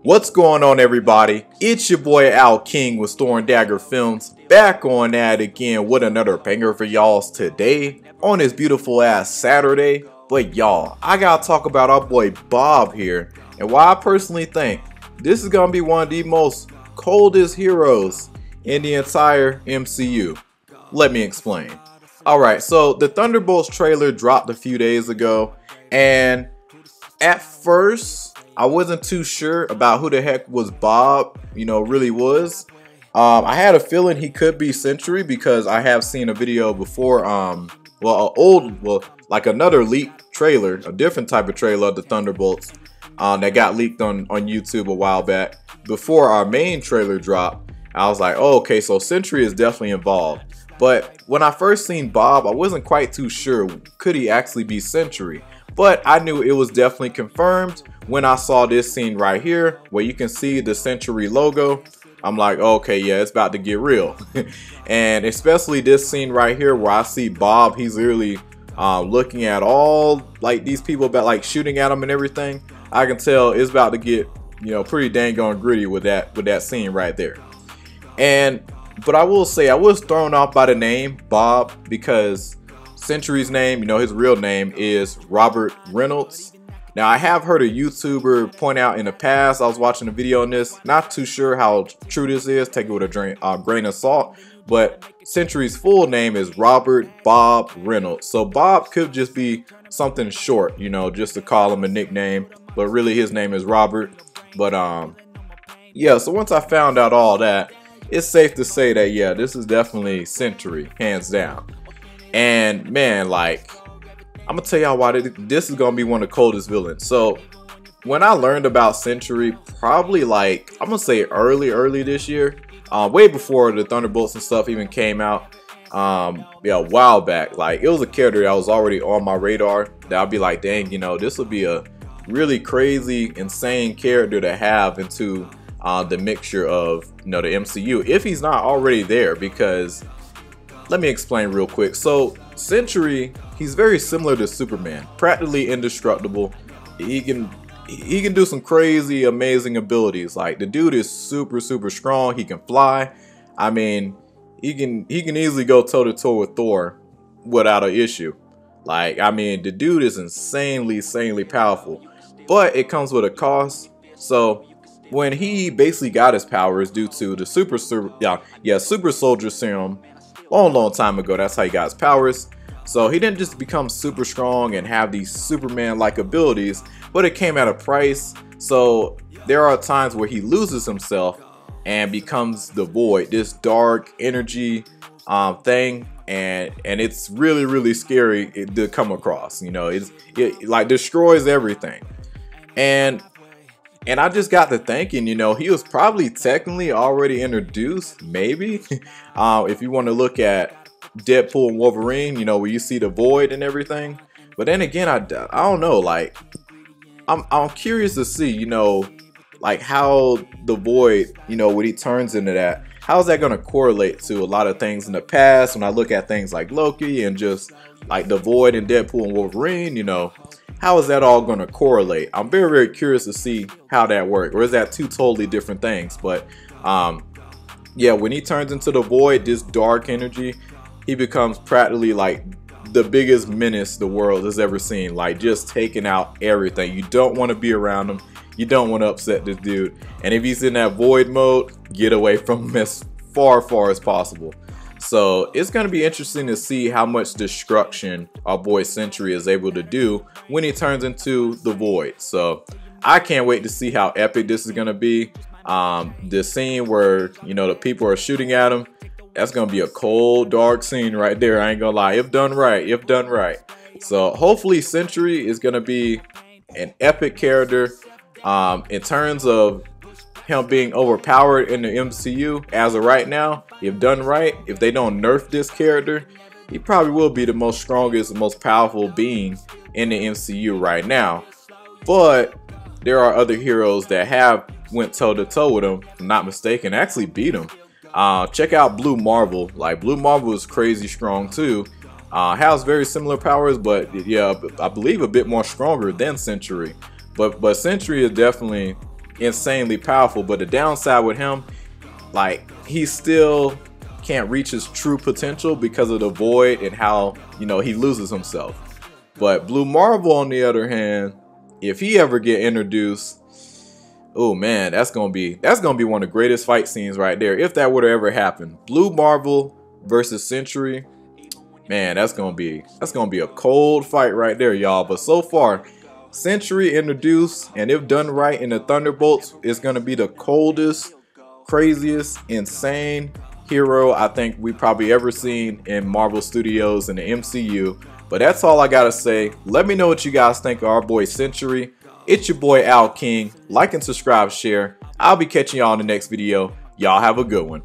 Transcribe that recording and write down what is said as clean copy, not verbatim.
What's going on, everybody? It's your boy Al King with Thor and Dagger Films, back on that again with another banger for y'all today on this beautiful ass Saturday. But y'all, I gotta talk about our boy Bob here and why I personally think this is gonna be one of the most coldest heroes in the entire MCU. Let me explain. Alright, so the Thunderbolts trailer dropped a few days ago, and at first I wasn't too sure about who the heck was Bob, really was. I had a feeling he could be Sentry because I have seen a video before, like another leaked trailer, a different type of trailer of the Thunderbolts that got leaked on YouTube a while back. Before our main trailer dropped, I was like, oh, okay, so Sentry is definitely involved. But when I first seen Bob, I wasn't quite too sure, could he actually be Sentry? But I knew it was definitely confirmed when I saw this scene right here where you can see the Sentry logo. I'm like, okay, yeah, it's about to get real. And especially this scene right here where I see Bob, he's literally looking at all like these people about like shooting at him and everything. I can tell it's about to get, pretty dang on gritty with that scene right there. But I will say I was thrown off by the name Bob because Sentry's name, his real name is Robert Reynolds. Now, I have heard a YouTuber point out in the past, I was watching a video on this, not too sure how true this is, take it with a grain of salt, but Sentry's full name is Robert Bob Reynolds. So Bob could just be something short, just to call him a nickname, but really his name is Robert. But yeah, so once I found out all that, it's safe to say that, yeah, this is definitely Sentry, hands down. And man, like, I'm gonna tell y'all why this is gonna be one of the coldest villains. So when I learned about Sentry, probably like, I'm gonna say early this year, way before the Thunderbolts and stuff even came out, yeah, a while back, like it was a character that was already on my radar that I'd be like, dang, this would be a really crazy, insane character to have into the mixture of, the MCU, if he's not already there. Because let me explain real quick. So Sentry, he's very similar to Superman, practically indestructible. He can do some crazy, amazing abilities. Like the dude is super strong. He can fly. I mean, he can easily go toe to toe with Thor without an issue. Like, I mean, the dude is insanely powerful, but it comes with a cost. So when he basically got his powers due to the super soldier serum, long time ago, that's how he got his powers. So he didn't just become super strong and have these Superman-like abilities, but it came at a price. So there are times where he loses himself and becomes the Void, this dark energy thing, and it's really scary to come across. It like destroys everything. And I just got to thinking, he was probably technically already introduced, maybe, if you want to look at Deadpool and Wolverine, where you see the Void and everything. But then again, I don't know, like, I'm curious to see, like how the Void, when he turns into that, how's that going to correlate to a lot of things in the past when I look at things like Loki and just like the Void and Deadpool and Wolverine, how is that all going to correlate? I'm very curious to see how that works. Or is that two totally different things? But yeah, when he turns into the Void, this dark energy, he becomes practically like the biggest menace the world has ever seen. Like just taking out everything. You don't want to be around him. You don't want to upset this dude. And if he's in that Void mode, get away from him as far as possible. So it's going to be interesting to see how much destruction our boy Sentry is able to do when he turns into the Void. So I can't wait to see how epic this is going to be. The scene where, the people are shooting at him, that's going to be a cold, dark scene right there. I ain't going to lie. If done right. So hopefully Sentry is going to be an epic character in terms of him being overpowered in the MCU as of right now. If done right, if they don't nerf this character, he probably will be the most strongest and most powerful being in the MCU right now. But there are other heroes that have went toe to toe with him, if I'm not mistaken, actually beat him. Check out Blue Marvel. Like Blue Marvel is crazy strong too. Has very similar powers, but yeah, I believe a bit more stronger than Sentry. But Sentry is definitely insanely powerful. But the downside with him, like, he still can't reach his true potential because of the void and how, you know, he loses himself. But Blue Marvel, on the other hand, if he ever get introduced, oh man, that's gonna be one of the greatest fight scenes right there. If that were to ever happen, Blue Marvel versus Sentry, man, that's gonna be a cold fight right there, y'all. But so far, Sentry introduced, and if done right in the Thunderbolts, it's gonna be the coldest, craziest, insane hero I think we probably ever seen in Marvel Studios and the MCU. But that's all I gotta say. Let me know what you guys think of our boy Sentry. It's your boy Al King. Like and subscribe, share. I'll be catching y'all in the next video. Y'all have a good one.